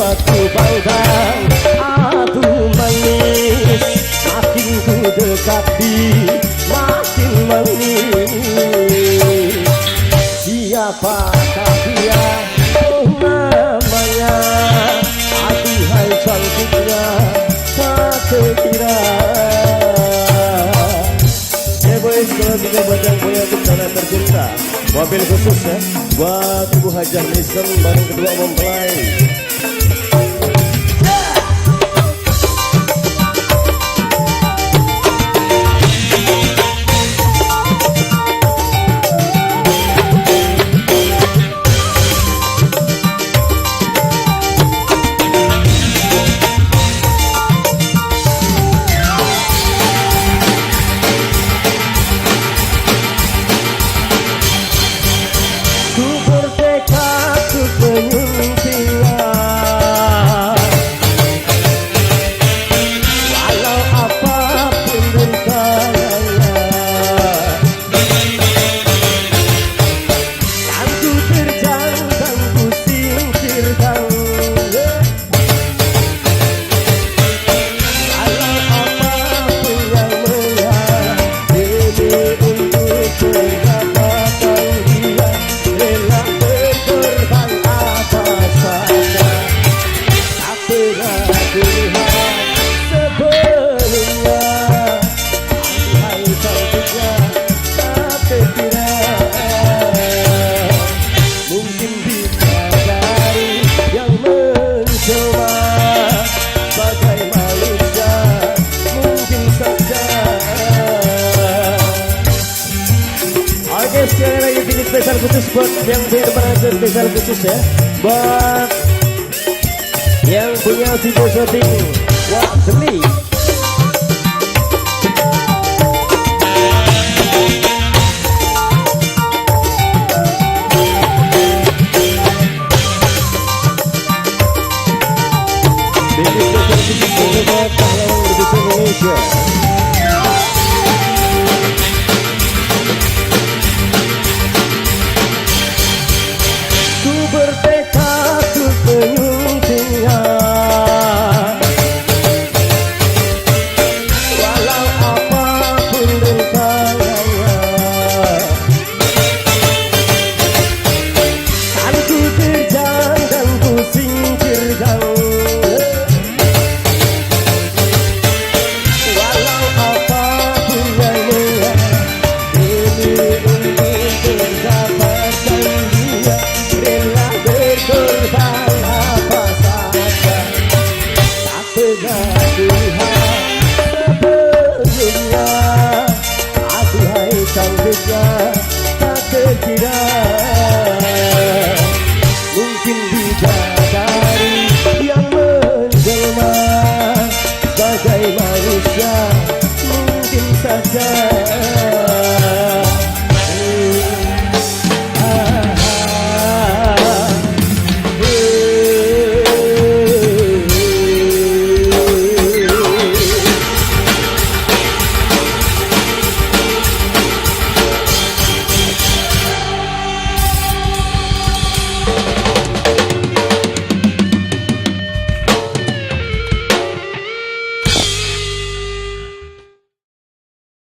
aku pandang, aduh manis, makin ku dekati, makin manis. Siapakah dia? Oh namanya, aduhai cantiknya, tak terkira. Boys, kalau kita buat yang punya bencana tercinta, mobil khusus ya buat Ibu Hajah Nisem bareng kedua mempelai. Sekali lagi bikin spesial khusus buat yang punya penonton, spesial khusus ya buat yang punya video shooting. Wah, seni. Bikin spesial khusus buat pahlawan Indonesia.